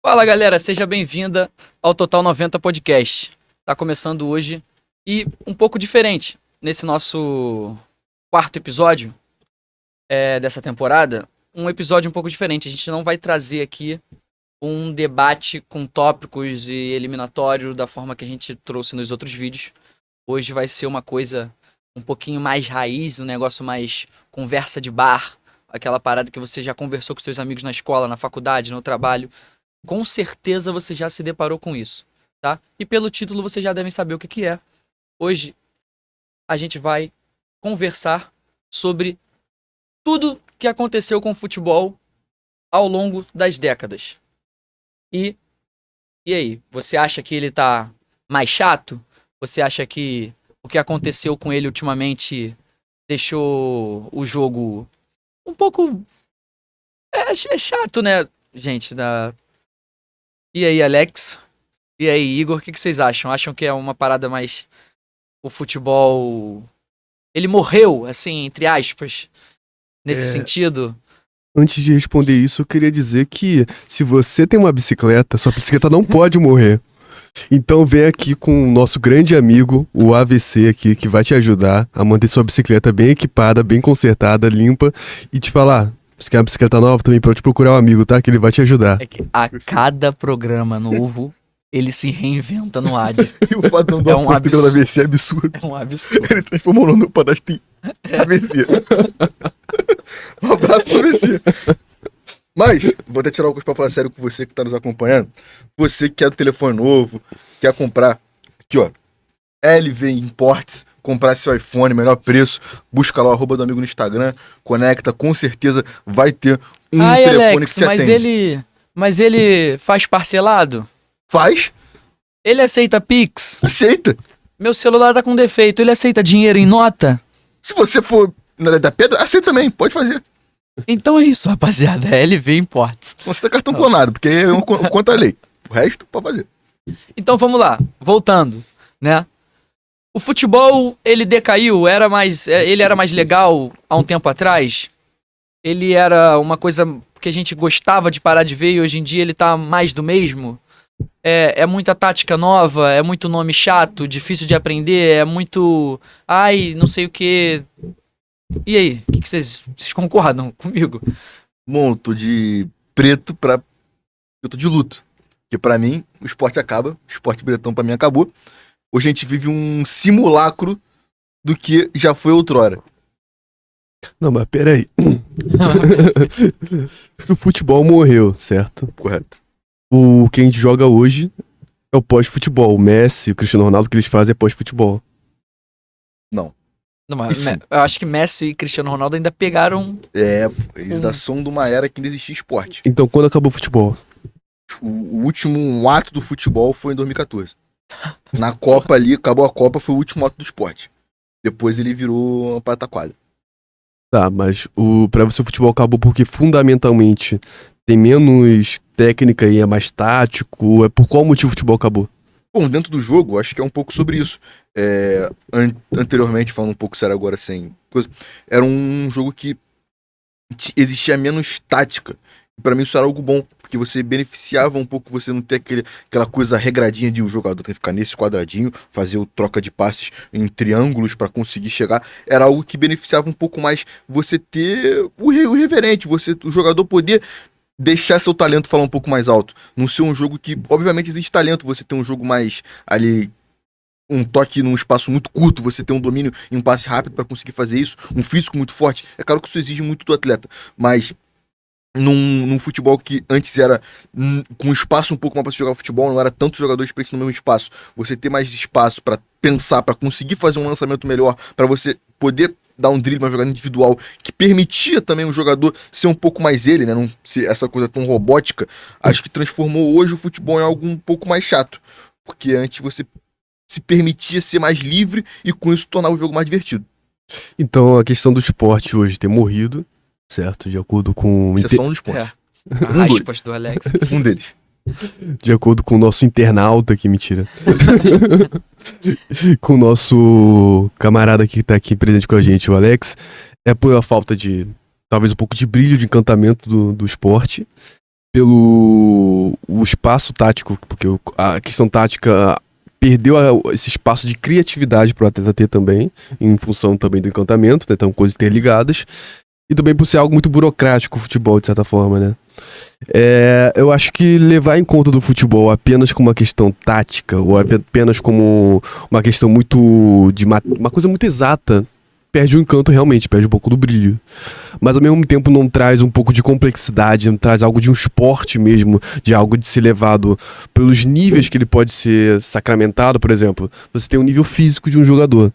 Fala galera, seja bem-vinda ao Total 90 Podcast. Tá começando hoje e um pouco diferente nesse nosso quarto episódio dessa temporada. Um episódio um pouco diferente. A gente não vai trazer aqui um debate com tópicos e eliminatório da forma que a gente trouxe nos outros vídeos. Hoje vai ser uma coisa um pouquinho mais raiz, um negócio mais conversa de bar, aquela parada que você já conversou com seus amigos na escola, na faculdade, no trabalho. Com certeza você já se deparou com isso, tá? E pelo título você já deve saber o que é. Hoje a gente vai conversar sobre tudo que aconteceu com o futebol ao longo das décadas. E aí, você acha que ele tá mais chato? Você acha que o que aconteceu com ele ultimamente deixou o jogo um pouco... É chato, né, gente? E aí, Alex? E aí, Igor? O que vocês acham? Acham que é uma parada mais... O futebol... Ele morreu, assim, entre aspas, nesse sentido? Antes de responder isso, eu queria dizer que se você tem uma bicicleta, sua bicicleta não pode morrer. Então vem aqui com o nosso grande amigo, o AVC aqui, que vai te ajudar a manter sua bicicleta bem equipada, bem consertada, limpa e te falar... Se quer uma bicicleta nova, também pode procurar um amigo, tá? Que ele vai te ajudar. É que a cada programa novo, ele se reinventa no AD. E o fato de não dar pelo AVC é absurdo. É um absurdo. Ele transformou o nome do padastro em AVC. Um abraço pro AVC. Mas, vou até tirar alguns pra falar sério com você que tá nos acompanhando. Você que quer um telefone novo, quer comprar, aqui ó, LV Imports, comprar seu iPhone, melhor preço, busca lá o @ do amigo no Instagram, conecta, com certeza vai ter um telefone Alex, que te atende. mas ele faz parcelado? Faz, Ele aceita Pix? aceita. Meu celular tá com defeito, ele aceita dinheiro em nota? Se você for na da pedra, aceita também, pode fazer. Então é isso, rapaziada, é LV Imports. Você tem cartão clonado, porque é contra a lei. O resto, pode fazer. Então vamos lá, voltando, né? O futebol, ele decaiu, ele era mais legal há um tempo atrás. Ele era uma coisa que a gente gostava de parar de ver e hoje em dia ele tá mais do mesmo. É muita tática nova, é muito nome chato, difícil de aprender, é muito... Ai, não sei o que. E aí, o que vocês concordam comigo? Bom, eu tô de preto pra... Eu tô de luto. Porque pra mim, o esporte acaba. O esporte bretão pra mim acabou. Hoje a gente vive um simulacro do que já foi outrora. Não, mas peraí. O futebol morreu, certo? Correto. O que a gente joga hoje é o pós-futebol. O Messi, o Cristiano Ronaldo, o que eles fazem é pós-futebol. Não. Não, mas eu acho que Messi e Cristiano Ronaldo ainda pegaram... Eles ainda são de uma era que ainda existia esporte. Então, quando acabou o futebol? O último ato do futebol foi em 2014. Na Copa ali, acabou a Copa, foi o último ato do esporte. Depois ele virou uma pataquada. Tá, mas pra você o futebol acabou porque fundamentalmente tem menos técnica e é mais tático? É por qual motivo o futebol acabou? Bom, dentro do jogo, acho que é um pouco sobre isso. Anteriormente, falando um pouco sério agora sem coisa, era um jogo que existia menos tática. Pra mim isso era algo bom, porque você beneficiava um pouco você não ter aquela coisa regradinha de o jogador tem que ficar nesse quadradinho, fazer o troca de passes em triângulos pra conseguir chegar. Era algo que beneficiava um pouco mais você ter o irreverente, o jogador poder deixar seu talento falar um pouco mais alto. Não ser um jogo que, obviamente existe talento, você tem um jogo mais ali, um toque num espaço muito curto, você tem um domínio em um passe rápido pra conseguir fazer isso, um físico muito forte. É claro que isso exige muito do atleta, mas num futebol que antes era com espaço um pouco mais para jogar futebol, não era tantos jogadores presos no mesmo espaço, você ter mais espaço para pensar, para conseguir fazer um lançamento melhor, para você poder dar um drible, uma jogada individual que permitia também o jogador ser um pouco mais ele, né, não ser essa coisa tão robótica, acho que transformou hoje o futebol em algo um pouco mais chato, porque antes você se permitia ser mais livre e com isso tornar o jogo mais divertido. Então a questão do esporte hoje ter morrido, certo? De acordo com... Exceção do esporte. Aspas do Alex. Um deles. De acordo com o nosso internauta aqui, mentira. Com o nosso camarada que tá aqui presente com a gente, o Alex, é por a falta de, talvez um pouco de brilho, de encantamento do esporte. pelo o espaço tático, porque a questão tática perdeu esse espaço de criatividade para o atleta ter também, em função também do encantamento, né? Então, coisas interligadas. E também por ser algo muito burocrático o futebol, de certa forma, né? Eu acho que levar em conta do futebol apenas como uma questão tática, ou apenas como uma questão muito uma coisa muito exata, perde o encanto realmente, perde um pouco do brilho. Mas ao mesmo tempo não traz um pouco de complexidade, não traz algo de um esporte mesmo, de algo de ser levado pelos níveis que ele pode ser sacramentado, por exemplo. Você tem o nível físico de um jogador,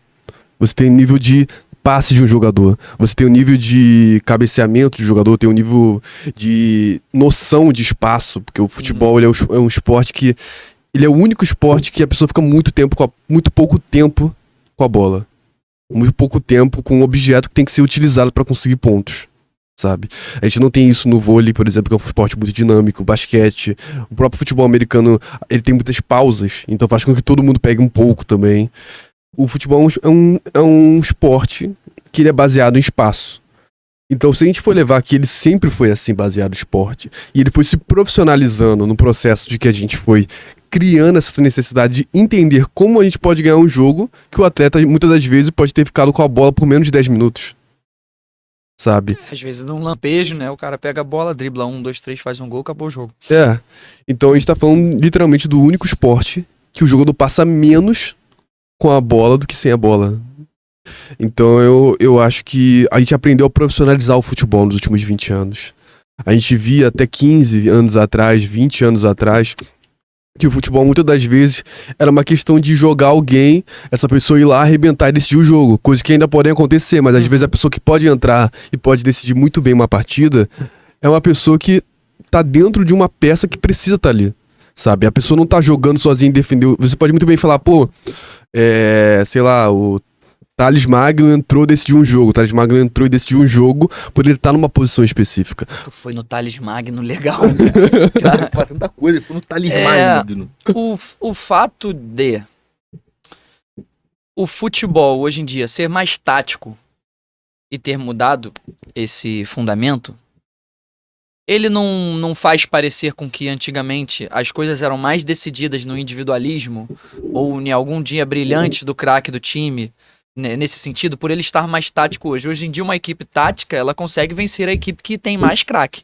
você tem o nível de passe de um jogador, você tem o nível de cabeceamento do jogador, tem o nível de noção de espaço, porque o futebol ele é um esporte que ele é o único esporte que a pessoa fica muito pouco tempo com a bola. Muito pouco tempo com um objeto que tem que ser utilizado para conseguir pontos, sabe? A gente não tem isso no vôlei, por exemplo, que é um esporte muito dinâmico, o basquete, o próprio futebol americano, ele tem muitas pausas, então faz com que todo mundo pegue um pouco também. O futebol é um esporte que ele é baseado em espaço. Então, se a gente for levar que ele sempre foi assim, baseado no esporte, e ele foi se profissionalizando no processo de que a gente foi criando essa necessidade de entender como a gente pode ganhar um jogo, que o atleta, muitas das vezes, pode ter ficado com a bola por menos de 10 minutos. Sabe? Às vezes num lampejo, né? O cara pega a bola, dribla 1, 2, 3, faz um gol, acabou o jogo. Então a gente tá falando literalmente do único esporte que o jogador passa menos com a bola do que sem a bola. Então eu acho que a gente aprendeu a profissionalizar o futebol nos últimos 20 anos. A gente via até 15 anos atrás, 20 anos atrás, que o futebol muitas das vezes era uma questão de jogar alguém, essa pessoa ir lá arrebentar e decidir o jogo, coisa que ainda pode acontecer, mas às vezes a pessoa que pode entrar e pode decidir muito bem uma partida é uma pessoa que tá dentro de uma peça que precisa estar ali, sabe? A pessoa não tá jogando sozinha e defendeu. Você pode muito bem falar, sei lá, o Thales Magno entrou e decidiu um jogo. O Thales Magno entrou e decidiu um jogo por ele estar numa posição específica. Tu foi no Thales Magno, legal. Tanta coisa, foi no Thales Magno. O fato de o futebol hoje em dia ser mais tático e ter mudado esse fundamento, ele não faz parecer com que antigamente as coisas eram mais decididas no individualismo ou em algum dia brilhante do craque do time. Nesse sentido, por ele estar mais tático hoje. Hoje em dia, uma equipe tática, ela consegue vencer a equipe que tem mais craque.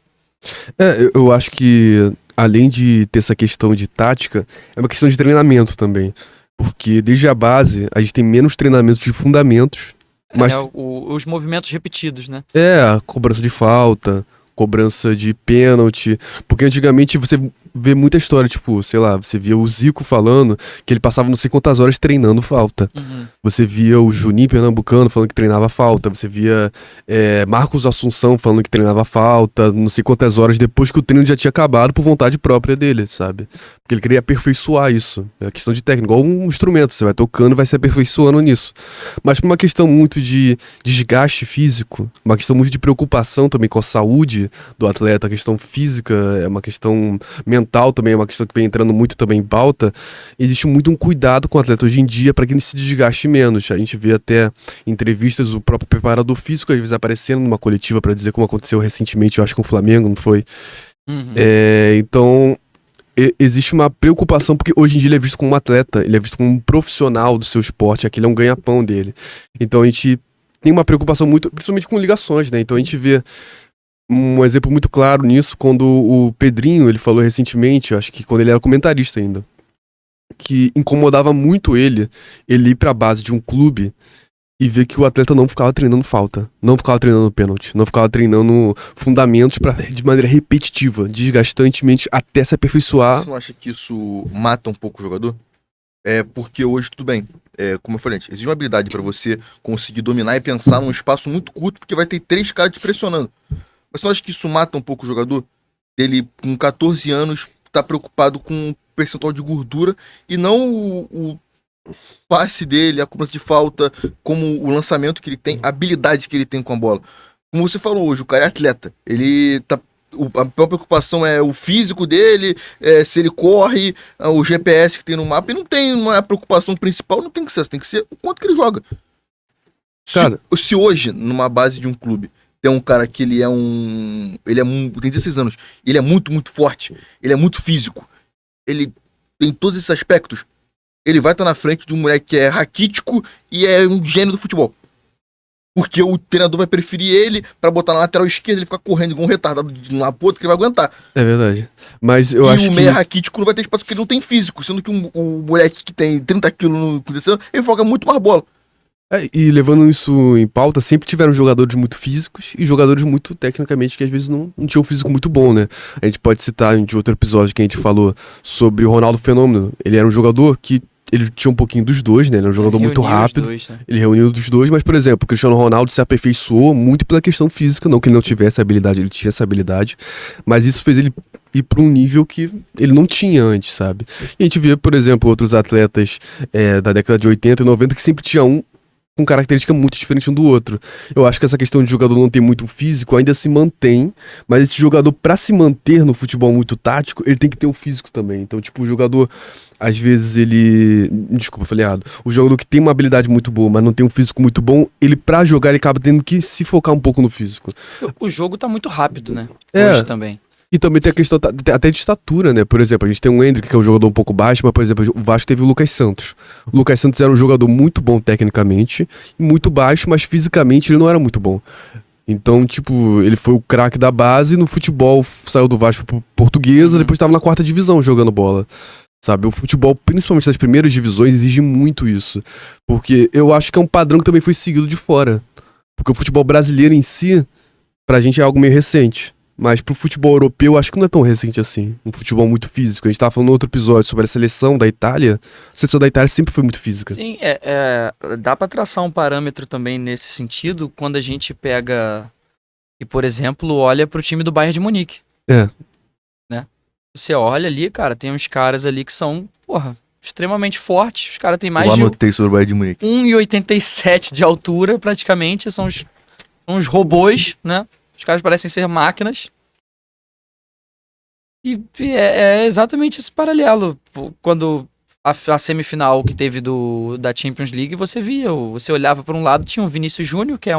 Eu acho que, além de ter essa questão de tática, é uma questão de treinamento também. Porque desde a base, a gente tem menos treinamentos de fundamentos. Mas os movimentos repetidos, né? Cobrança de falta, cobrança de pênalti. Porque antigamente você vê muita história, tipo, sei lá, você via o Zico falando que ele passava não sei quantas horas treinando falta. Você via o Juninho Pernambucano falando que treinava falta. Você via Marcos Assunção falando que treinava falta, não sei quantas horas depois que o treino já tinha acabado por vontade própria dele, sabe? Porque ele queria aperfeiçoar isso. É questão de técnica, igual um instrumento, você vai tocando e vai se aperfeiçoando nisso. Mas por uma questão muito de desgaste físico, uma questão muito de preocupação também com a saúde do atleta, a questão física é uma questão mental também, é uma questão que vem entrando muito também em pauta. Existe muito um cuidado com o atleta hoje em dia para que ele se desgaste menos. A gente vê até entrevistas do próprio preparador físico às vezes aparecendo numa coletiva para dizer como aconteceu recentemente, eu acho, com o Flamengo, não foi? Então existe uma preocupação, porque hoje em dia ele é visto como um atleta, ele é visto como um profissional do seu esporte, aquele é um ganha-pão dele. Então a gente tem uma preocupação muito, principalmente com ligações, né? Então a gente vê um exemplo muito claro nisso quando o Pedrinho, ele falou recentemente, acho que quando ele era comentarista ainda, que incomodava muito ele ir pra base de um clube e ver que o atleta não ficava treinando falta, não ficava treinando pênalti, não ficava treinando fundamentos de maneira repetitiva, desgastantemente, até se aperfeiçoar. Você não acha que isso mata um pouco o jogador? Porque hoje, tudo bem, como eu falei antes, existe uma habilidade pra você conseguir dominar e pensar num espaço muito curto, porque vai ter 3 caras te pressionando. Mas você não acha que isso mata um pouco o jogador? Ele, com 14 anos, tá preocupado com o percentual de gordura e não o passe dele, a cobrança de falta, como o lançamento que ele tem, a habilidade que ele tem com a bola. Como você falou hoje, o cara é atleta. Ele tá... A maior preocupação é o físico dele, se ele corre, o GPS que tem no mapa. E não tem uma preocupação principal, não tem que ser. Tem que ser o quanto que ele joga. Cara, se hoje, numa base de um clube, tem um cara que tem 16 anos, ele é muito, muito forte, ele é muito físico, ele tem todos esses aspectos, ele vai estar na frente de um moleque que é raquítico e é um gênio do futebol. Porque o treinador vai preferir ele pra botar na lateral esquerda, ele ficar correndo igual um retardado de um lado pro outro, que ele vai aguentar. É verdade. Mas eu acho E o que... meia raquítico não vai ter espaço porque ele não tem físico, sendo que o moleque que tem 30 quilos no condição, ele joga muito mais bola. E levando isso em pauta, sempre tiveram jogadores muito físicos e jogadores muito tecnicamente que às vezes não tinham um físico muito bom, né? A gente pode citar de outro episódio que a gente falou sobre o Ronaldo Fenômeno. Ele era um jogador que ele tinha um pouquinho dos dois, né? Ele era um jogador muito rápido. Ele reuniu dos dois, mas, por exemplo, o Cristiano Ronaldo se aperfeiçoou muito pela questão física, não que ele não tivesse habilidade, ele tinha essa habilidade, mas isso fez ele ir para um nível que ele não tinha antes, sabe? E a gente vê, por exemplo, outros atletas da década de 80 e 90 que sempre tinha um com característica muito diferente um do outro. Eu acho que essa questão de jogador não ter muito físico ainda se mantém, mas esse jogador, pra se manter no futebol muito tático, ele tem que ter o físico também. Então, tipo, o jogador, às vezes ele... Desculpa, falei errado. O jogador que tem uma habilidade muito boa, mas não tem um físico muito bom, ele pra jogar, ele acaba tendo que se focar um pouco no físico. O jogo tá muito rápido, né? É. Hoje também. E também tem a questão até de estatura, né? Por exemplo, a gente tem o Endrick, que é um jogador um pouco baixo, mas, por exemplo, o Vasco teve o Lucas Santos. O Lucas Santos era um jogador muito bom tecnicamente, muito baixo, mas fisicamente ele não era muito bom. Então, tipo, ele foi o craque da base, no futebol saiu do Vasco pro Portuguesa, depois estava na 4ª divisão jogando bola. Sabe, o futebol, principalmente das primeiras divisões, exige muito isso. Porque eu acho que é um padrão que também foi seguido de fora. Porque o futebol brasileiro em si, pra gente é algo meio recente. Mas pro futebol europeu, acho que não é tão recente assim. Um futebol muito físico. A gente tava falando no outro episódio sobre a seleção da Itália. A seleção da Itália sempre foi muito física. Sim, dá pra traçar um parâmetro também nesse sentido quando a gente pega e, por exemplo, olha pro time do Bayern de Munique. É. Né? Você olha ali, cara, tem uns caras ali que são, porra, extremamente fortes. Os caras têm mais Eu de anotei sobre o Bayern de Munique. 1,87 de altura, praticamente. São uns robôs, né? Os caras parecem ser máquinas. E é exatamente esse paralelo. Quando a semifinal que teve da Champions League, você olhava para um lado, tinha o Vinícius Júnior, que é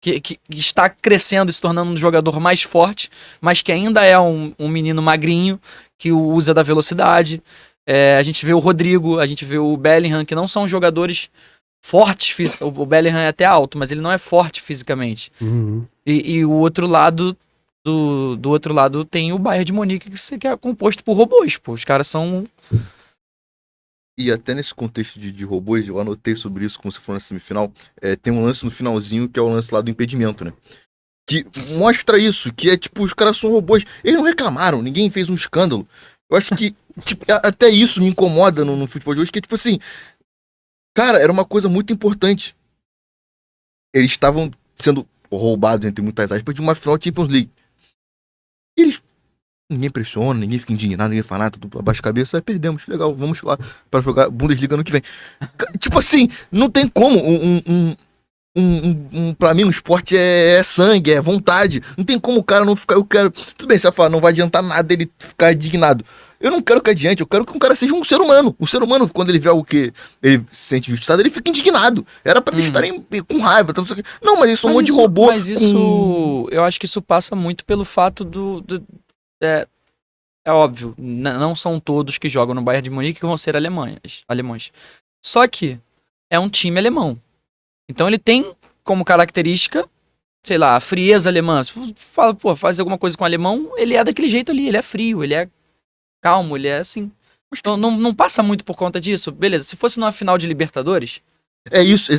que está crescendo e se tornando um jogador mais forte, mas que ainda é um menino magrinho, que usa da velocidade. A gente vê o Rodrigo, a gente vê o Bellingham, que não são jogadores fortes fisicamente. O Bellingham é até alto, mas ele não é forte fisicamente. Uhum. E o outro lado do outro lado tem o Bayern de Munique, que é composto por robôs, pô. Os caras são... E até nesse contexto de robôs, eu anotei sobre isso, como você falou na semifinal, tem um lance no finalzinho, que é o lance lá do impedimento, né? Que mostra isso, que é tipo, os caras são robôs. Eles não reclamaram, ninguém fez um escândalo. Eu acho que, tipo, até isso me incomoda no futebol de hoje, que é tipo assim... Cara, era uma coisa muito importante. Eles estavam sendo roubados, entre muitas aspas, de uma final de Champions League. E eles... Ninguém pressiona, ninguém fica indignado, ninguém fala nada, tudo abaixo da cabeça. Perdemos, legal, vamos lá para jogar Bundesliga ano que vem. Tipo assim, não tem como. Pra mim, no esporte é sangue, é vontade. Não tem como o cara não ficar... Tudo bem, você vai falar, não vai adiantar nada ele ficar indignado. Eu não quero que adiante, eu quero que um cara seja um ser humano. Um ser humano, quando ele vê algo que ele se sente injustiçado, ele fica indignado. Era pra eles estarem com raiva. Não, mas isso é um monte de robô. Mas isso... Eu acho que isso passa muito pelo fato é óbvio, não são todos que jogam no Bayern de Munique que vão ser alemães. Só que é um time alemão. Então ele tem como característica, sei lá, a frieza alemã. Se você fala, pô, faz alguma coisa com o alemão, ele é daquele jeito ali, ele é frio, ele é calmo, ele é assim. Então não passa muito por conta disso. Beleza, se fosse numa final de Libertadores... É isso,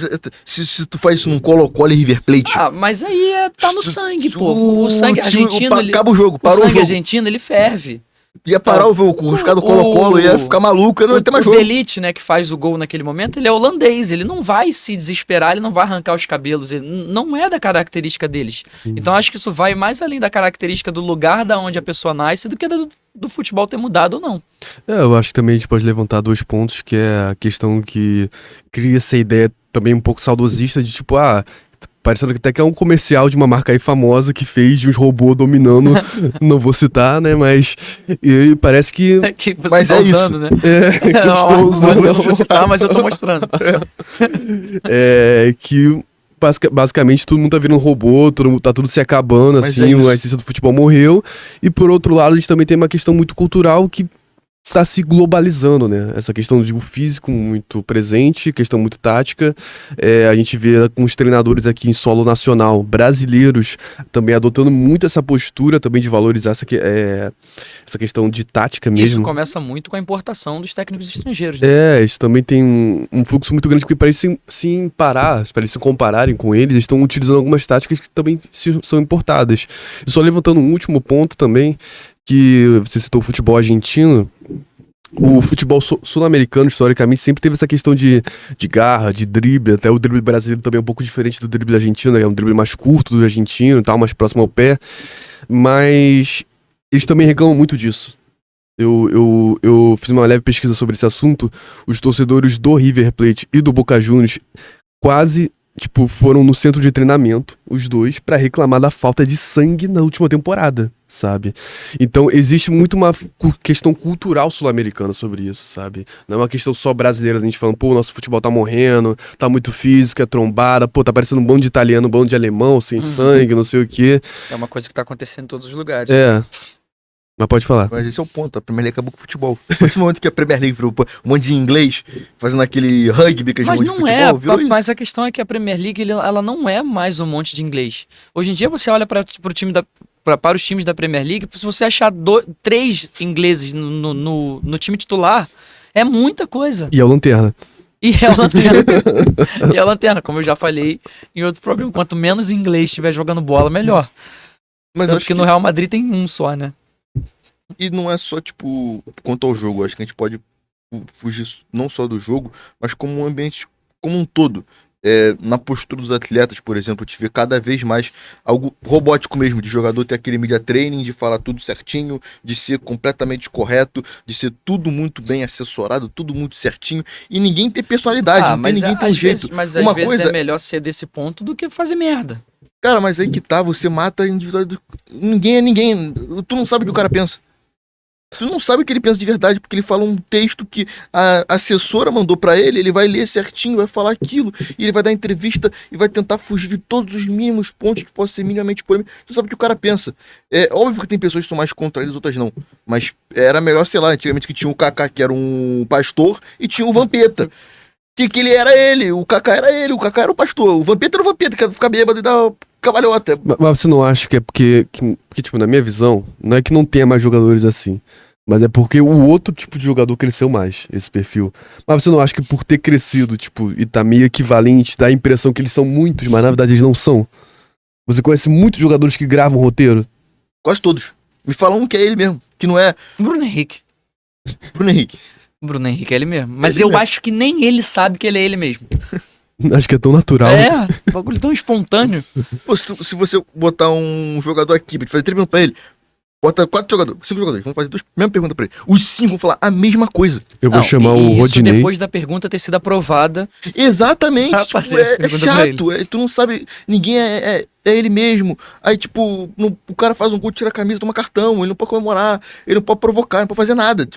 se tu faz isso num Colo-Colo e River Plate... Ah, mas aí tá no sangue, pô. O sangue argentino... Acaba o jogo, parou o sangue jogo. argentino, ele ferve. Ia parar o os caras do Colo-Colo, ia ficar maluco, não ia ter mais jogo. O Delite, né, que faz o gol naquele momento, ele é holandês, ele não vai se desesperar, ele não vai arrancar os cabelos, ele não é da característica deles. Então acho que isso vai mais além da característica do lugar da onde a pessoa nasce do que do futebol ter mudado ou não. Eu acho que também a gente pode levantar 2 pontos, que é a questão que cria essa ideia também um pouco saudosista de tipo, parecendo que até que é um comercial de uma marca aí famosa que fez de uns robôs dominando, não vou citar, né, mas e parece que... que você mas tá isso. usando, né? Que eu estou usando. Eu não vou citar, mas eu tô mostrando. Que basicamente todo mundo tá virando robô, tá tudo se acabando, Mas assim, é isso. a essência do futebol morreu. E por outro lado, a gente também tem uma questão muito cultural que tá se globalizando, né? Essa questão de o físico muito presente, questão muito tática. A gente vê com os treinadores aqui em solo nacional, brasileiros, também adotando muito essa postura também de valorizar essa questão de tática mesmo. Isso começa muito com a importação dos técnicos estrangeiros, né? Isso também tem um fluxo muito grande, porque parece se compararem com eles estão utilizando algumas táticas que também são importadas. E só levantando um último ponto também, que você citou o futebol argentino. O futebol sul-americano, historicamente, sempre teve essa questão de garra, de drible. Até o drible brasileiro também é um pouco diferente do drible argentino, né? É um drible mais curto do argentino e tal, mais próximo ao pé. Mas eles também reclamam muito disso. Eu fiz uma leve pesquisa sobre esse assunto. Os torcedores do River Plate e do Boca Juniors quase, foram no centro de treinamento, os dois, pra reclamar da falta de sangue na última temporada, sabe? Então existe muito uma questão cultural sul-americana sobre isso, sabe? Não é uma questão só brasileira, a gente falando, pô, nosso futebol tá morrendo, tá muito físico, é trombada, pô, tá parecendo um bando de italiano, um bando de alemão, sem sangue, não sei o quê. É uma coisa que tá acontecendo em todos os lugares. Mas pode falar. Mas esse é o ponto, a Premier League acabou com o futebol. A partir do momento que a Premier League virou um monte de inglês, fazendo aquele rugby que a gente Mas chama de não futebol, virou isso. mas a questão é que a Premier League, ela não é mais um monte de inglês. Hoje em dia você olha para os times da Premier League, se você achar 3 ingleses no time titular, é muita coisa. E é o Lanterna. E é a lanterna. E é a lanterna, como eu já falei em outro programa. Quanto menos inglês estiver jogando bola, melhor. Mas eu Tanto acho que no Real Madrid tem um só, né? E não é só, quanto ao jogo. Acho que a gente pode fugir não só do jogo, mas como um ambiente como um todo. Na postura dos atletas, por exemplo, a gente vê cada vez mais algo robótico mesmo, de jogador ter aquele media training, de falar tudo certinho, de ser completamente correto, de ser tudo muito bem assessorado, tudo muito certinho, e ninguém ter personalidade, não tem ninguém ter um jeito. Mas às vezes é melhor ser desse ponto do que fazer merda. Cara, mas aí que tá, você mata a individualidade. Ninguém é ninguém. Tu não sabe o que o cara pensa. Tu não sabe o que ele pensa de verdade, porque ele fala um texto que a assessora mandou pra ele, ele vai ler certinho, vai falar aquilo, e ele vai dar entrevista e vai tentar fugir de todos os mínimos pontos que possam ser minimamente polêmicos. Tu sabe o que o cara pensa. É óbvio que tem pessoas que são mais contraídas, outras não. Mas era melhor, sei lá, antigamente que tinha o Kaká, que era um pastor, e tinha o Vampeta. Que ele era ele, o Kaká era ele, o Kaká era o pastor, o Vampeta era o Vampeta, que ia ficar bêbado e dar cavalhota. Mas você não acha que é porque, na minha visão, não é que não tenha mais jogadores assim, mas é porque o outro tipo de jogador cresceu mais, esse perfil. Mas você não acha que por ter crescido, e tá meio equivalente, dá a impressão que eles são muitos, mas na verdade eles não são? Você conhece muitos jogadores que gravam roteiro? Quase todos. Me fala um que é ele mesmo, que não é Bruno Henrique. Bruno Henrique. Bruno Henrique é ele mesmo. Mas Ele eu mesmo. acho que nem ele sabe que ele é ele mesmo. Acho que é tão natural. O bagulho tão espontâneo. Pô, se você botar um jogador aqui pra te fazer 3 minutos pra ele, bota 4 jogadores, 5 jogadores, vamos fazer mesma pergunta pra ele. Os 5 vão falar a mesma coisa. Eu vou Não, chamar e o isso Rodinei. depois da pergunta ter sido aprovada. Exatamente. Ah, parceiro, É pergunta pra chato, tu não sabe, ninguém é ele mesmo. Aí, o cara faz um gol, tira a camisa, toma cartão, ele não pode comemorar, ele não pode provocar, não pode fazer nada.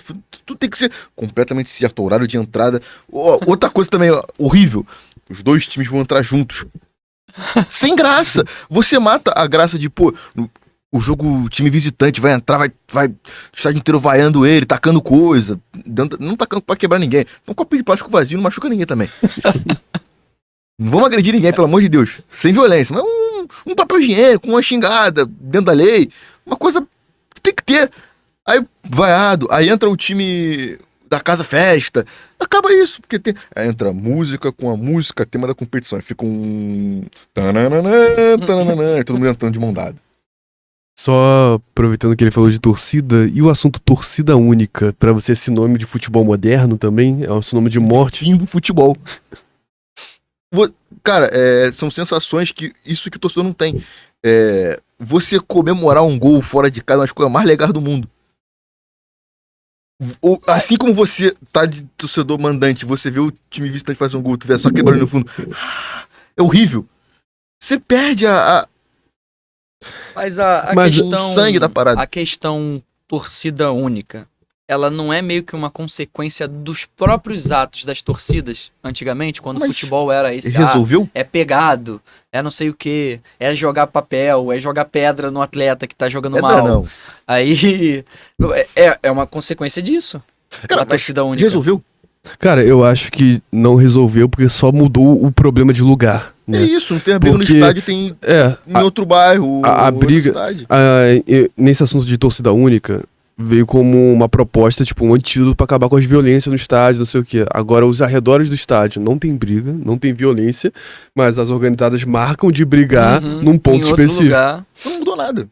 Tu tem que ser completamente certo, o horário de entrada. Outra coisa também, horrível. Os 2 times vão entrar juntos. Sem graça. Você mata a graça de, o jogo, o time visitante vai entrar, vai o estádio inteiro vaiando ele, tacando coisa. Não tacando pra quebrar ninguém. Um copinho de plástico vazio não machuca ninguém também. Não vamos agredir ninguém, pelo amor de Deus. Sem violência. Mas um papel higiênico, uma xingada dentro da lei. Uma coisa que tem que ter. Aí, vaiado. Aí entra o time da casa festa. Acaba isso. Porque aí entra música com a música, tema da competição. Aí fica um... tananana, tananana, e todo mundo entrando de mão dada. Só aproveitando que ele falou de torcida, e o assunto torcida única, pra você é sinônimo de futebol moderno também? É um sinônimo de morte? Fim do futebol. Cara, são sensações que isso que o torcedor não tem. Você comemorar um gol fora de casa é uma das coisas mais legais do mundo. Assim como você tá de torcedor mandante, você vê o time visitante fazer um gol, tu vê só quebrando no fundo. É horrível. Você perde Mas a Mas questão, o sangue da parada. a questão torcida única ela não é meio que uma consequência dos próprios atos das torcidas, antigamente, quando o Mas futebol era esse, Resolveu? é pegado, é não sei o que, é jogar papel, é jogar pedra no atleta que tá jogando Pedra mal. não. Aí, é uma consequência disso. Cara, a torcida única. resolveu? Cara, eu acho que não resolveu porque só mudou o problema de lugar, É né? isso, não tem a briga Porque- no estádio, tem em outro bairro, a outra briga- cidade. Nesse assunto de torcida única, veio como uma proposta, tipo, um antídoto pra acabar com as violências no estádio, não sei o quê. Agora, os arredores do estádio não tem briga, não tem violência, mas as organizadas marcam de brigar num ponto em outro específico. lugar. Não mudou nada.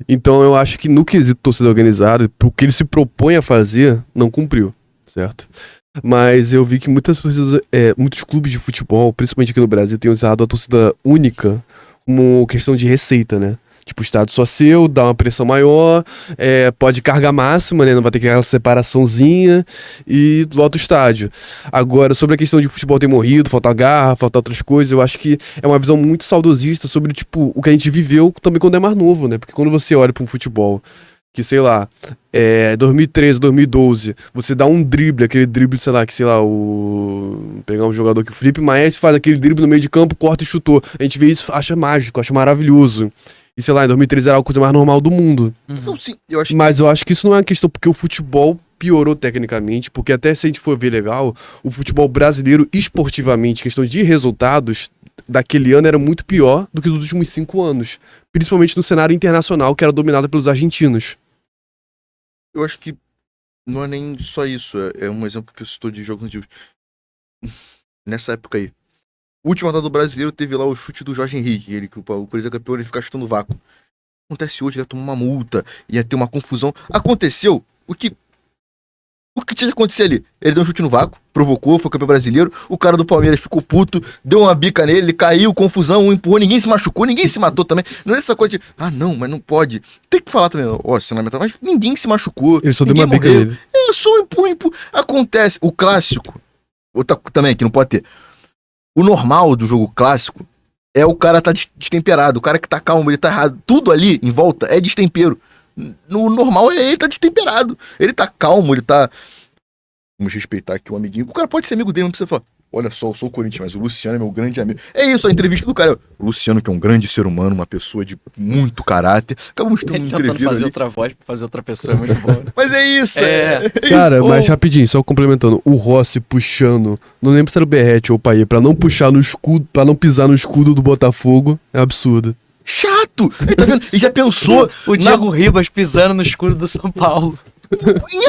Então eu acho que no quesito torcida organizada, o que ele se propõe a fazer, não cumpriu, certo? Mas eu vi que muitos clubes de futebol, principalmente aqui no Brasil, têm usado a torcida única como questão de receita, né? Tipo, o estádio só seu, dá uma pressão maior, pode carga máxima, né? Não vai ter aquela separaçãozinha e volta o estádio. Agora, sobre a questão de futebol ter morrido, faltar garra, faltar outras coisas, eu acho que é uma visão muito saudosista sobre, tipo, o que a gente viveu também quando é mais novo, né? Porque quando você olha para um futebol que, sei lá, 2013, 2012, você dá um drible, aquele drible, sei lá, pegar um jogador que o Felipe Maes faz aquele drible no meio de campo, corta e chutou. A gente vê isso, acha mágico, acha maravilhoso. E sei lá, em 2013 era a coisa mais normal do mundo. Não, sim, eu acho Mas eu acho que isso não é uma questão porque o futebol piorou tecnicamente, porque até se a gente for ver legal, o futebol brasileiro esportivamente, questão de resultados, daquele ano era muito pior do que dos últimos 5 anos. Principalmente no cenário internacional, que era dominado pelos argentinos. eu acho que não é nem só isso. É um exemplo que eu citou de jogos antigos. Nessa época aí. O último rodada do brasileiro teve lá o chute do Jorge Henrique. Ele, que o Corinthians é campeão, ele fica chutando vácuo. Acontece hoje, ele ia tomar uma multa, ia ter uma confusão. Aconteceu o que tinha que acontecer ali? Ele deu um chute no vácuo, provocou, foi campeão brasileiro. O cara do Palmeiras ficou puto, deu uma bica nele, ele caiu, confusão, um empurrou, ninguém se machucou, ninguém se matou também. Não é essa coisa de, não, mas não pode. Tem que falar também, mas ninguém se machucou. Ele só deu ninguém uma bica morreu. nele. É só um empurro. Acontece. O clássico, outra também que não pode ter. O normal do jogo clássico é o cara tá destemperado. O cara que tá calmo, ele tá errado. Tudo ali em volta é destempero. No normal é ele tá destemperado. Ele tá calmo, ele tá... Vamos respeitar aqui o amiguinho. O cara pode ser amigo dele, não precisa falar. Olha só, eu sou o Corinthians, mas o Luciano é meu grande amigo. É isso, a entrevista do cara. O Luciano, que é um grande ser humano, uma pessoa de muito caráter. Acabamos tendo uma Ele tentando entrevista fazer ali. outra voz pra fazer outra pessoa é muito bom. Né? Mas é isso, É. Cara, Isso. mas rapidinho, só complementando, o Rossi puxando, não lembro se era o Berrete ou o Paê, pra não puxar no escudo, pra não pisar no escudo do Botafogo, é absurdo. Chato! Ele tá vendo? Ele já pensou. O Diego Ribas pisando no escuro do São Paulo.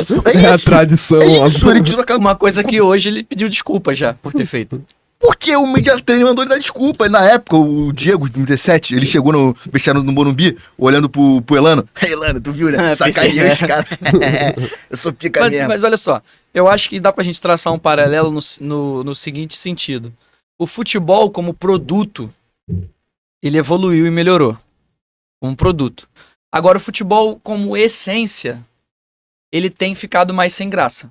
Isso, É a isso. tradição. É isso, ele tirou a cara. Uma coisa que hoje ele pediu desculpa já por ter feito. Porque o media training mandou ele dar desculpa. E na época, o Diego, de 2017, ele chegou no vestiário no Morumbi, olhando pro Elano. Hey, Elano, tu viu, né? Sacaneou pensei, esse cara. Eu sou pica mesmo. Mas olha só, eu acho que dá pra gente traçar um paralelo no seguinte sentido. O futebol como produto, ele evoluiu e melhorou. Como produto. Agora o futebol como essência, ele tem ficado mais sem graça.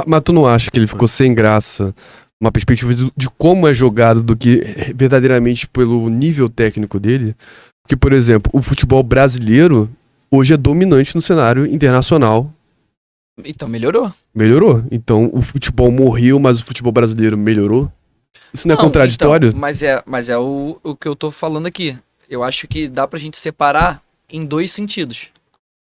Mas tu não acha que ele ficou sem graça, uma perspectiva de como é jogado do que verdadeiramente pelo nível técnico dele? Porque, por exemplo, o futebol brasileiro hoje é dominante no cenário internacional. Então melhorou. Melhorou. Então o futebol morreu, mas o futebol brasileiro melhorou? Isso não é contraditório? Então, mas é o que eu tô falando aqui. Eu acho que dá pra gente separar em dois sentidos.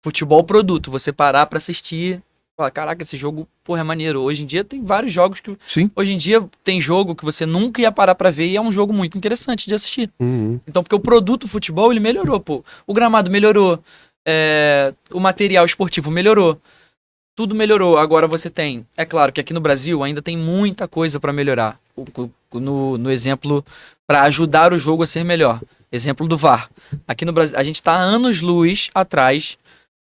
Futebol produto, você parar pra assistir, falar, caraca, esse jogo, porra, é maneiro. Hoje em dia tem vários jogos que... Sim. Hoje em dia tem jogo que você nunca ia parar pra ver e é um jogo muito interessante de assistir. Uhum. Então, porque o produto futebol, ele melhorou, pô. O gramado melhorou, o material esportivo melhorou, tudo melhorou. Agora você tem... É claro que aqui no Brasil ainda tem muita coisa pra melhorar. No exemplo, pra ajudar o jogo a ser melhor. Exemplo do VAR. Aqui no Brasil, a gente tá anos-luz atrás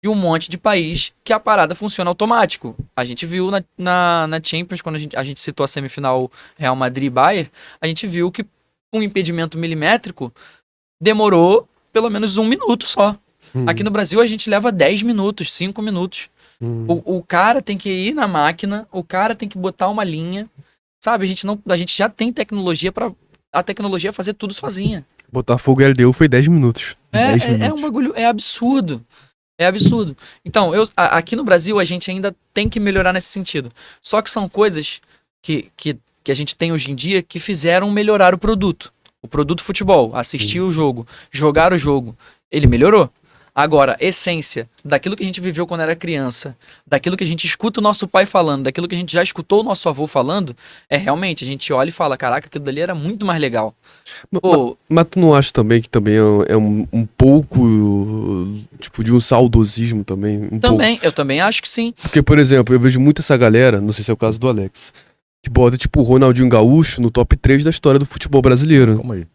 de um monte de país que a parada funciona automático. A gente viu na Champions, quando a gente citou a semifinal Real Madrid e Bayern, a gente viu que um impedimento milimétrico demorou pelo menos 1 minuto só. Aqui no Brasil a gente leva 10 minutos, 5 minutos. O cara tem que ir na máquina, o cara tem que botar uma linha, sabe? A gente já tem tecnologia para a tecnologia fazer tudo sozinha. Botafogo e LDU foi 10 minutos. 10 minutos. É um bagulho, é absurdo. É absurdo. Então, aqui no Brasil a gente ainda tem que melhorar nesse sentido. Só que são coisas que a gente tem hoje em dia que fizeram melhorar o produto. O produto futebol, assistir o jogo, jogar o jogo, ele melhorou. Agora, essência daquilo que a gente viveu quando era criança, daquilo que a gente escuta o nosso pai falando, daquilo que a gente já escutou o nosso avô falando, realmente, a gente olha e fala, caraca, aquilo dali era muito mais legal. Mas tu não acha também que também é um pouco, tipo, de um saudosismo também? Eu também acho que sim. Porque, por exemplo, eu vejo muito essa galera, não sei se é o caso do Alex, que bota, tipo, o Ronaldinho Gaúcho no top 3 da história do futebol brasileiro. Calma aí.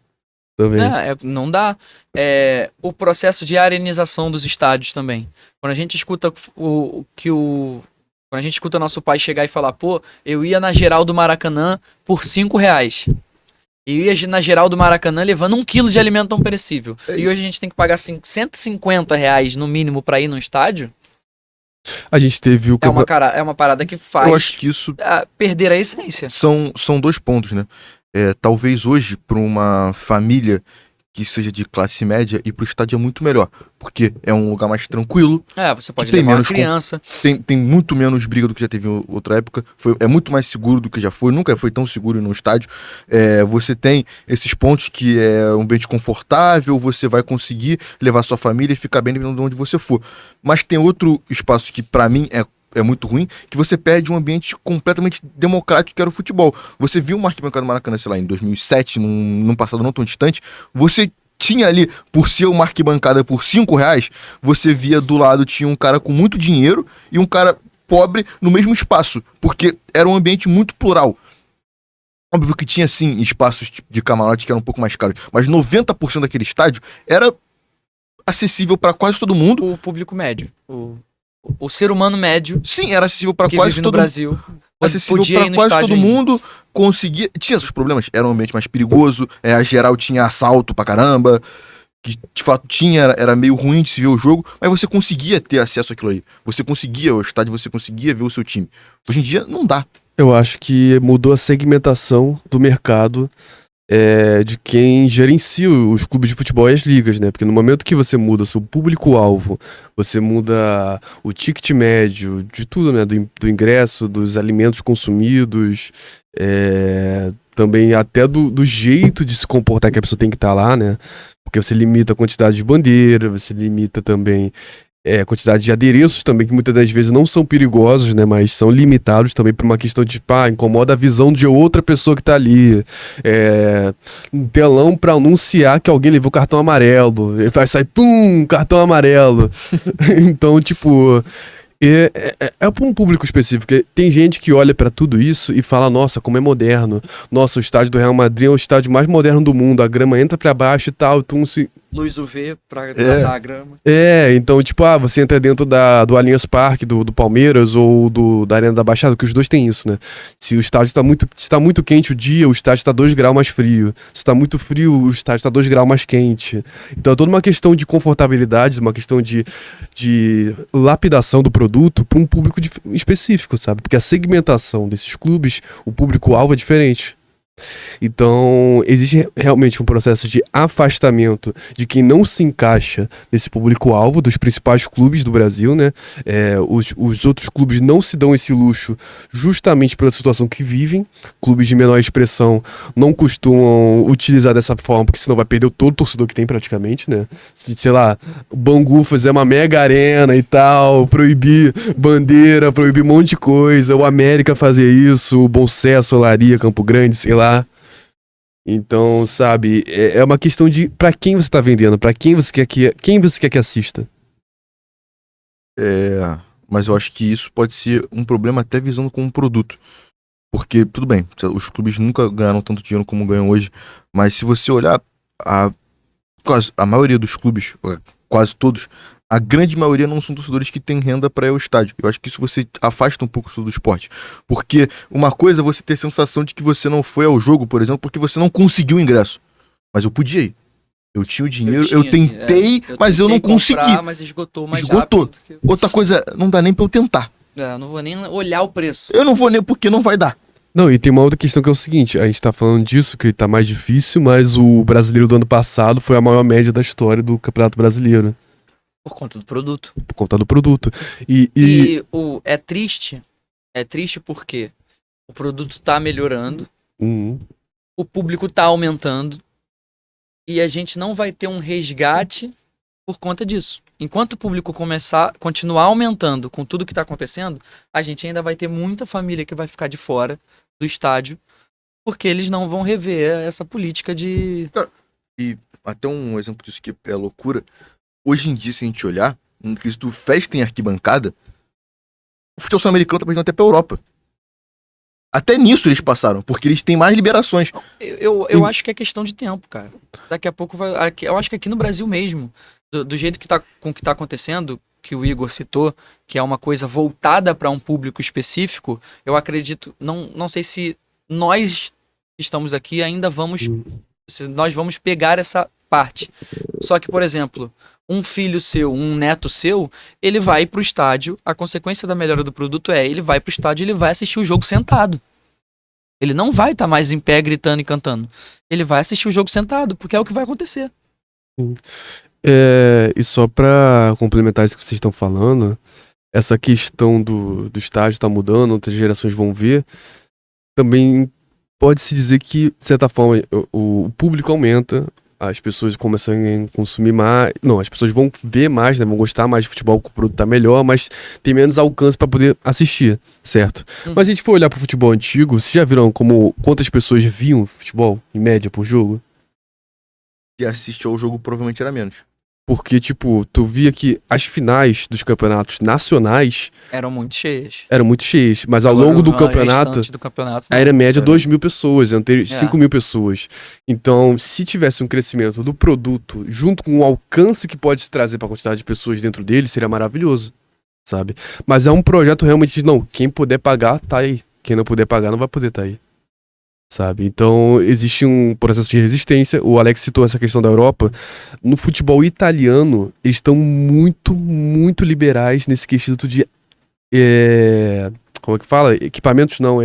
Também. Não dá. O processo de arenização dos estádios também. Quando a gente escuta quando a gente escuta nosso pai chegar e falar, pô, eu ia na geral do Maracanã por R$5. Eu ia na geral do Maracanã levando 1 quilo de alimento não perecível. E hoje a gente tem que pagar R$150 no mínimo pra ir no estádio. A gente teve o... É uma parada que faz Eu acho que isso perder a essência. são 2 pontos, né? Talvez hoje, para uma família que seja de classe média, ir pro estádio é muito melhor. Porque é um lugar mais tranquilo. Você pode tem levar uma menos criança. Tem muito menos briga do que já teve em outra época. É muito mais seguro do que já foi. Nunca foi tão seguro no estádio. Você tem esses pontos que é um ambiente confortável, você vai conseguir levar sua família e ficar bem dependendo de onde você for. Mas tem outro espaço que pra mim é muito ruim, que você perde um ambiente completamente democrático que era o futebol. Você viu uma arquibancada do Maracanã, sei lá, em 2007, num passado não tão distante, você tinha ali, por ser uma arquibancada por R$5, você via do lado, tinha um cara com muito dinheiro e um cara pobre no mesmo espaço, porque era um ambiente muito plural. Óbvio que tinha, sim, espaços de camarote que eram um pouco mais caros, mas 90% daquele estádio era acessível para quase todo mundo. O público médio. O ser humano médio. Sim, era acessível para que quase vive todo no Brasil. Acessível Podia para ir no quase estádio todo ainda. mundo. Conseguia. Tinha seus problemas. Era um ambiente mais perigoso. A geral tinha assalto pra caramba. Que de fato era meio ruim de se ver o jogo. Mas você conseguia ter acesso àquilo aí. Você conseguia, o estádio, você conseguia ver o seu time. Hoje em dia não dá. Eu acho que mudou a segmentação do mercado de quem gerencia os clubes de futebol e as ligas, né? Porque no momento que você muda o seu público-alvo, você muda o ticket médio, de tudo, né? Do ingresso, dos alimentos consumidos, também até do jeito de se comportar que a pessoa tem que estar lá, né? Porque você limita a quantidade de bandeira, você limita também a quantidade de adereços também, que muitas das vezes não são perigosos, né, mas são limitados também por uma questão de, incomoda a visão de outra pessoa que tá ali. Um telão pra anunciar que alguém levou cartão amarelo, e vai sair, cartão amarelo. Então, tipo... É para um público específico. Tem gente que olha pra tudo isso e fala, nossa, como é moderno. Nossa, o estádio do Real Madrid é o estádio mais moderno do mundo. A grama entra pra baixo e tal. Luz UV pra tratar a grama. Então, tipo, você entra dentro do Allianz Parque, do Palmeiras ou da Arena da Baixada, que os dois têm isso, né? Se o estádio está muito quente o dia, o estádio está 2 graus mais frio. Se está muito frio, o estádio está 2 graus mais quente. Então é toda uma questão de confortabilidade, uma questão de lapidação do produto para um público específico, sabe? Porque a segmentação desses clubes, o público-alvo é diferente. Então, existe realmente um processo de afastamento de quem não se encaixa nesse público-alvo dos principais clubes do Brasil, né? Os outros clubes não se dão esse luxo justamente pela situação que vivem. Clubes de menor expressão não costumam utilizar dessa forma, porque senão vai perder todo o torcedor que tem praticamente, né? Se, sei lá, o Bangu fazer uma mega arena e tal, proibir bandeira, proibir um monte de coisa, o América fazer isso, o Bom Sucesso, Olaria, Campo Grande, sei lá. Então, sabe, é uma questão de pra quem você tá vendendo, pra quem você quer que assista. Mas eu acho que isso pode ser um problema até visando como um produto. Porque, tudo bem, os clubes nunca ganharam tanto dinheiro como ganham hoje, mas se você olhar a maioria dos clubes, quase todos, a grande maioria não são torcedores que têm renda para ir ao estádio. Eu acho que isso você afasta um pouco do esporte. Porque uma coisa é você ter a sensação de que você não foi ao jogo, por exemplo, porque você não conseguiu o ingresso. Mas eu podia ir. Eu tinha o dinheiro, eu tentei, mas eu não consegui. Mas esgotou mais esgotou. rápido que... Outra coisa, não dá nem pra eu tentar. Eu não vou nem olhar o preço. Eu não vou nem porque não vai dar. Não, e tem uma outra questão que é o seguinte, a gente tá falando disso, que tá mais difícil, mas o brasileiro do ano passado foi a maior média da história do Campeonato Brasileiro. Por conta do produto. por conta do produto. É triste porque o produto tá melhorando, Uhum. o público tá aumentando e a gente não vai ter um resgate por conta disso. Enquanto o público continuar aumentando com tudo que tá acontecendo, a gente ainda vai ter muita família que vai ficar de fora do estádio porque eles não vão rever essa política de... E até um exemplo disso que é loucura. Hoje em dia, se a gente olhar, no quesito festa em arquibancada, o futebol sul-americano tá perdendo até pra Europa. Até nisso eles passaram, porque eles têm mais liberações. Eu acho que é questão de tempo, cara. Daqui a pouco vai... Eu acho que aqui no Brasil mesmo, do jeito que tá, com o que tá acontecendo, que o Igor citou, que é uma coisa voltada para um público específico, eu acredito... Não sei se nós que estamos aqui ainda vamos... Se nós vamos pegar essa parte. Só que, por exemplo, um filho seu, um neto seu, ele vai pro estádio, a consequência da melhora do produto ele vai pro estádio e ele vai assistir o jogo sentado. Ele não vai estar mais em pé gritando e cantando. Ele vai assistir o jogo sentado, porque é o que vai acontecer. E só pra complementar isso que vocês estão falando, essa questão do estádio tá mudando, outras gerações vão ver, também pode-se dizer que, de certa forma, o público aumenta, as pessoas começam a consumir mais. Não, as pessoas vão ver mais, né? Vão gostar mais de futebol, que o produto tá melhor, mas tem menos alcance pra poder assistir, certo? Mas se a gente for olhar pro futebol antigo, vocês já viram quantas pessoas viam futebol, em média, por jogo? E assistir ao jogo provavelmente era menos. Porque, tipo, tu via que as finais dos campeonatos nacionais Eram muito cheias. mas ao Agora, longo do o campeonato, restante do campeonato não. era média 2.000 pessoas, iam ter 5 É. mil pessoas. Então, se tivesse um crescimento do produto junto com o alcance que pode se trazer para a quantidade de pessoas dentro dele, seria maravilhoso, sabe? Mas é um projeto realmente de, não, quem puder pagar, tá aí. Quem não puder pagar, não vai poder tá aí. Sabe? Então, existe um processo de resistência. O Alex citou essa questão da Europa. No futebol italiano, eles estão muito, muito liberais nesse quesito de... como é que fala? Equipamentos não,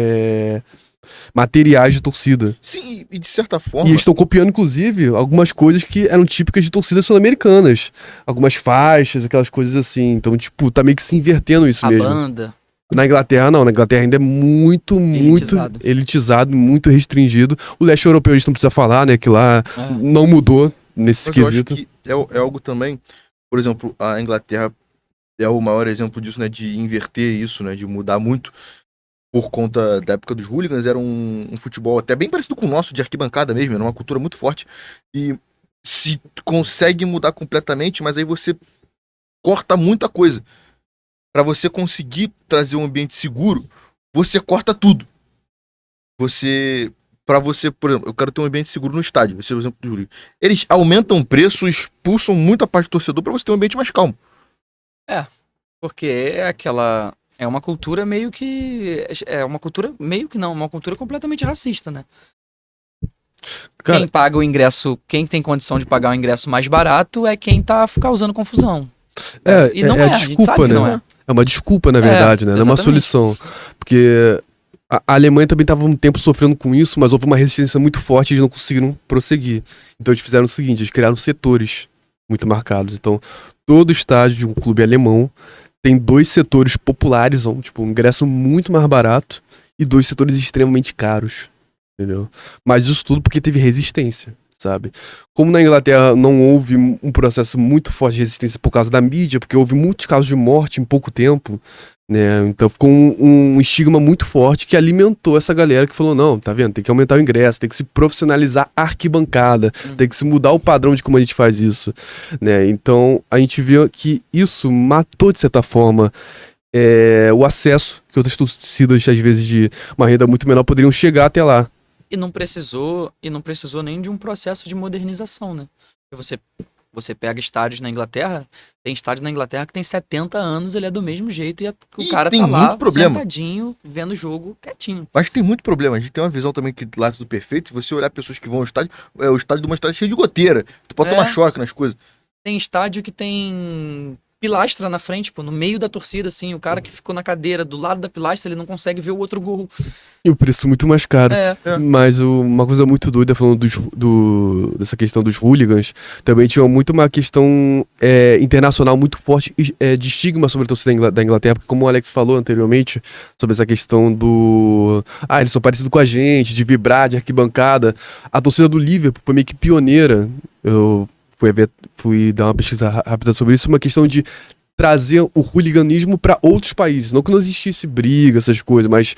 materiais de torcida. Sim, e de certa E forma... eles estão copiando, inclusive, algumas coisas que eram típicas de torcidas sul-americanas. Algumas faixas, aquelas coisas assim. Então, tipo, tá meio que se invertendo isso A mesmo. banda. Na Inglaterra, não. Na Inglaterra ainda é muito elitizado, muito restringido. O leste europeu a gente não precisa falar, né? Que lá não mudou nesse Mas eu acho quesito. que é algo também... Por exemplo, a Inglaterra é o maior exemplo disso, né? De inverter isso, né? De mudar muito. Por conta da época dos hooligans, era um futebol até bem parecido com o nosso, de arquibancada mesmo. Era uma cultura muito forte. E se consegue mudar completamente, mas aí você corta muita coisa. Pra você conseguir trazer um ambiente seguro, você corta tudo. Pra você, por exemplo, eu quero ter um ambiente seguro no estádio. Esse é o exemplo do Júlio. Eles aumentam o preço, expulsam muita parte do torcedor pra você ter um ambiente mais calmo. Porque é uma cultura meio que... É uma cultura meio que não, uma cultura completamente racista, né? Cara, Quem paga o ingresso, quem tem condição de pagar o ingresso mais barato é quem tá causando confusão. E não é a a gente desculpa, sabe que né? não é. É uma desculpa, na verdade, né? Não é uma exatamente. solução. Porque a Alemanha também estava um tempo sofrendo com isso, mas houve uma resistência muito forte e eles não conseguiram prosseguir. Então eles fizeram o seguinte, eles criaram setores muito marcados. Então, todo estádio de um clube alemão tem 2 setores populares, tipo, um ingresso muito mais barato e 2 setores extremamente caros, entendeu? Mas isso tudo porque teve resistência, sabe? Como na Inglaterra não houve um processo muito forte de resistência por causa da mídia, porque houve muitos casos de morte em pouco tempo, né? Então ficou um estigma muito forte que alimentou essa galera que falou, não, tá vendo? Tem que aumentar o ingresso, tem que se profissionalizar a arquibancada, tem que se mudar o padrão de como a gente faz isso, né? Então a gente vê que isso matou, de certa forma, o acesso que outras torcidas, às vezes, de uma renda muito menor, poderiam chegar até lá. E não precisou nem de um processo de modernização, né? Você pega estádios na Inglaterra, tem estádio na Inglaterra que tem 70 anos, ele é do mesmo jeito e o cara tem tá lá muito problema. sentadinho, vendo o jogo quietinho. Mas tem muito problema. A gente tem uma visão também que lá é tudo perfeito. Se você olhar pessoas que vão ao estádio, o estádio de uma cidade cheio de goteira. Tu pode tomar choque nas coisas. Tem estádio que tem pilastra na frente, pô, no meio da torcida, assim, o cara que ficou na cadeira do lado da pilastra, ele não consegue ver o outro gol. E o preço muito mais caro. É, Mas uma coisa muito doida, falando dessa questão dos hooligans, também tinha muito uma questão internacional muito forte de estigma sobre a torcida da Inglaterra, porque como o Alex falou anteriormente, sobre essa questão do... eles são parecidos com a gente, de vibrar, de arquibancada. A torcida do Liverpool foi meio que pioneira. Eu fui dar uma pesquisa rápida sobre isso, uma questão de trazer o hooliganismo para outros países. Não que não existisse briga, essas coisas, mas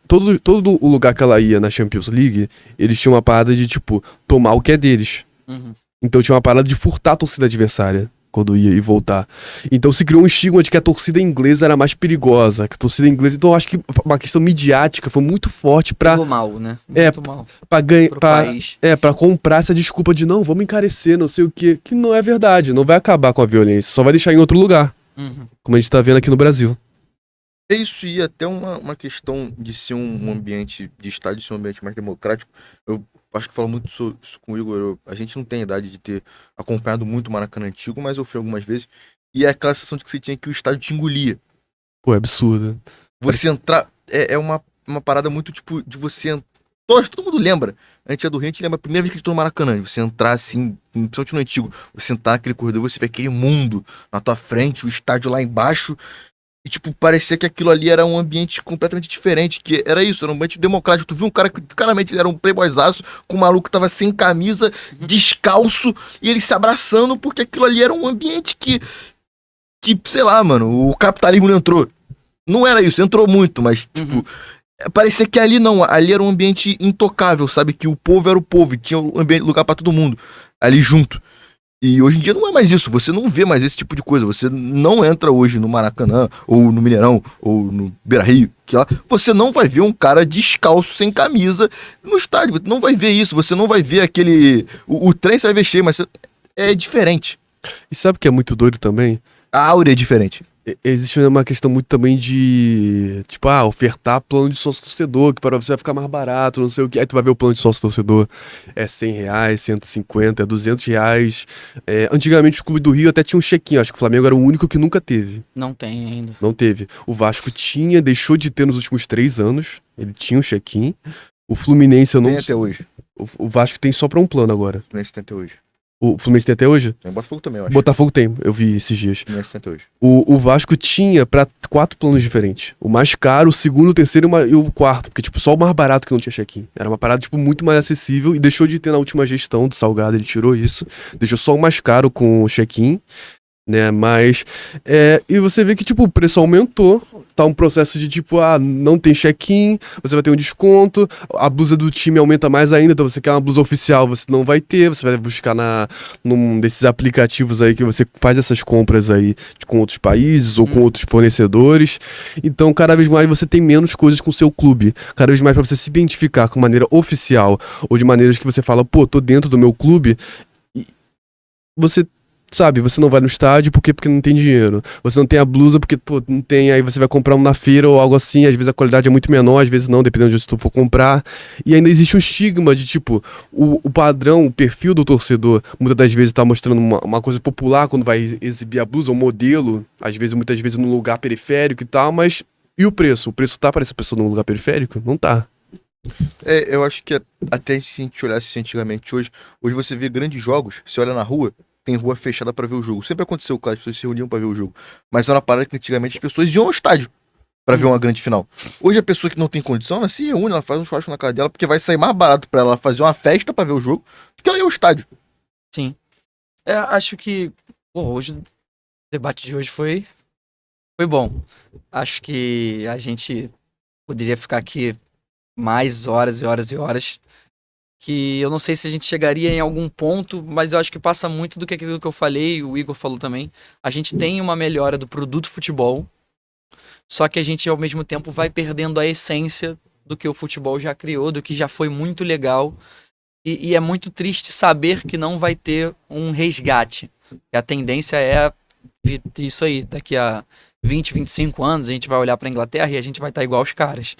todo o lugar que ela ia na Champions League, eles tinham uma parada de, tipo, tomar o que é deles. uhum. Então tinha uma parada de furtar a torcida adversária quando ia e voltar. Então se criou um estigma de que a torcida inglesa era mais perigosa, que a torcida inglesa... Então eu acho que uma questão midiática foi muito forte pra... Pegou mal, né? Muito mal. Pra ganhar... Pro país. Pra comprar essa desculpa de não, vamos encarecer, não sei o quê. Que não é verdade, não vai acabar com a violência, só vai deixar em outro lugar. Uhum. Como a gente tá vendo aqui no Brasil. É isso, e até uma questão de ser um ambiente de estádio, ser um ambiente mais democrático. Eu acho que falo muito isso com o Igor. A gente não tem idade de ter acompanhado muito o Maracanã antigo, mas eu fui algumas vezes. E é aquela sensação de que você tinha que o estádio te engolia. Pô, é absurdo. Você entrar. É uma parada muito tipo de você entrar. Todo mundo lembra. A gente é do Rio, a gente lembra a primeira vez que a gente entrou no Maracanã. De você entrar assim, principalmente no antigo, você entrar naquele corredor, você vê aquele mundo na tua frente, o estádio lá embaixo. E, tipo, parecia que aquilo ali era um ambiente completamente diferente, que era isso, era um ambiente democrático. Tu viu um cara que claramente era um playboyzaço, com um maluco que tava sem camisa, descalço, e eles se abraçando, porque aquilo ali era um ambiente que sei lá, mano, o capitalismo não entrou. Não era isso, entrou muito, mas, tipo, parecia que ali não, ali era um ambiente intocável, sabe? Que o povo era o povo, e tinha lugar pra todo mundo, ali junto. E hoje em dia não é mais isso, você não vê mais esse tipo de coisa, você não entra hoje no Maracanã, ou no Mineirão, ou no Beira-Rio, que lá, você não vai ver um cara descalço, sem camisa, no estádio, você não vai ver isso, você não vai ver aquele... O trem você vai ver cheio, mas é diferente. E sabe o que é muito doido também? A áurea é diferente. Existe uma questão muito também de, tipo, ofertar plano de sócio-torcedor, que para você vai ficar mais barato, não sei o que. Aí tu vai ver o plano de sócio-torcedor, é R$100, 150, é R$200. Antigamente o Clube do Rio até tinha um check-in, acho que o Flamengo era o único que nunca teve. Não tem ainda. Não teve. O Vasco tinha, deixou de ter nos últimos 3 anos, ele tinha um check-in. O Fluminense eu não Tem até hoje. O Vasco tem só pra um plano agora. O Fluminense tem até hoje. O Fluminense tem até hoje? Tem o Botafogo também, eu acho. Botafogo tem, eu vi esses dias. O Fluminense tem até hoje. O Vasco tinha pra 4 planos diferentes. O mais caro, o segundo, o terceiro e o quarto. Porque, tipo, só o mais barato que não tinha check-in. Era uma parada, tipo, muito mais acessível. E deixou de ter na última gestão do Salgado, ele tirou isso. Deixou só o mais caro com o check-in, né? Mas... e você vê que, tipo, o preço aumentou. Tá um processo de, tipo, não tem check-in, você vai ter um desconto. A blusa do time aumenta mais ainda. Então você quer uma blusa oficial, você não vai ter. Você vai buscar num desses aplicativos aí que você faz essas compras aí com outros países ou com outros fornecedores. Então, cada vez mais você tem menos coisas com o seu clube. Cada vez mais pra você se identificar com maneira oficial ou de maneiras que você fala, pô, tô dentro do meu clube. E você... Sabe, você não vai no estádio porque não tem dinheiro. Você não tem a blusa porque, pô, não tem. Aí você vai comprar um na feira ou algo assim. Às vezes a qualidade é muito menor, às vezes não, dependendo de onde tu for comprar. E ainda existe um estigma de, tipo, o padrão, o perfil do torcedor, muitas das vezes tá mostrando uma coisa popular quando vai exibir a blusa, um modelo. Às vezes, muitas vezes, num lugar periférico e tal, mas... E o preço? O preço tá para essa pessoa num lugar periférico? Não tá. Eu acho que até se a gente olhasse antigamente, hoje você vê grandes jogos, você olha na rua, tem rua fechada pra ver o jogo. Sempre aconteceu, claro, as pessoas se reuniam pra ver o jogo. Mas era uma parada que antigamente as pessoas iam ao estádio pra ver uma grande final. Hoje a pessoa que não tem condição, ela se reúne, ela faz um churrasco na casa dela, porque vai sair mais barato pra ela fazer uma festa pra ver o jogo do que ela ir ao estádio. Sim. Acho que, hoje, o debate de hoje foi bom. Acho que a gente poderia ficar aqui mais horas e horas e horas, que eu não sei se a gente chegaria em algum ponto, mas eu acho que passa muito do que aquilo que eu falei, o Igor falou também. A gente tem uma melhora do produto futebol, só que a gente ao mesmo tempo vai perdendo a essência do que o futebol já criou, do que já foi muito legal, e é muito triste saber que não vai ter um resgate. E a tendência é isso aí, daqui a 20, 25 anos a gente vai olhar pra Inglaterra e a gente vai estar igual os caras.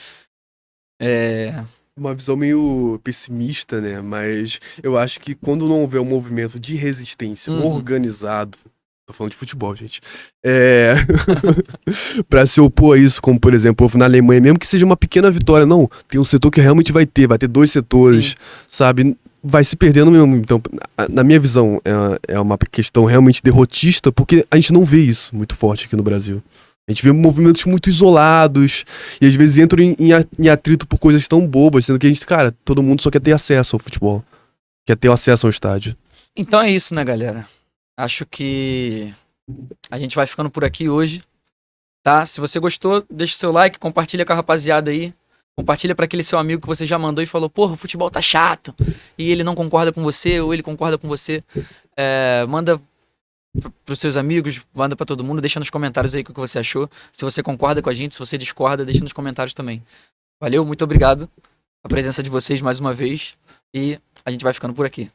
Uma visão meio pessimista, né? Mas eu acho que quando não houver um movimento de resistência organizado, Tô falando de futebol, gente. Pra se opor a isso, como por exemplo, houve na Alemanha, mesmo que seja uma pequena vitória, não, tem um setor que realmente vai ter 2 setores, sabe? Vai se perdendo mesmo. Então, na minha visão, é uma questão realmente derrotista, porque a gente não vê isso muito forte aqui no Brasil. A gente vê movimentos muito isolados, e às vezes entram em atrito por coisas tão bobas, sendo que a gente, cara, todo mundo só quer ter acesso ao futebol. Quer ter acesso ao estádio. Então é isso, né, galera? Acho que a gente vai ficando por aqui hoje, tá? Se você gostou, deixa o seu like, compartilha com a rapaziada aí. Compartilha pra aquele seu amigo que você já mandou e falou, porra, o futebol tá chato. E ele não concorda com você, ou ele concorda com você. Manda pros seus amigos, manda pra todo mundo. Deixa nos comentários aí o que você achou. Se você concorda com a gente, se você discorda, deixa nos comentários também. Valeu, muito obrigado. A presença de vocês mais uma vez. E a gente vai ficando por aqui.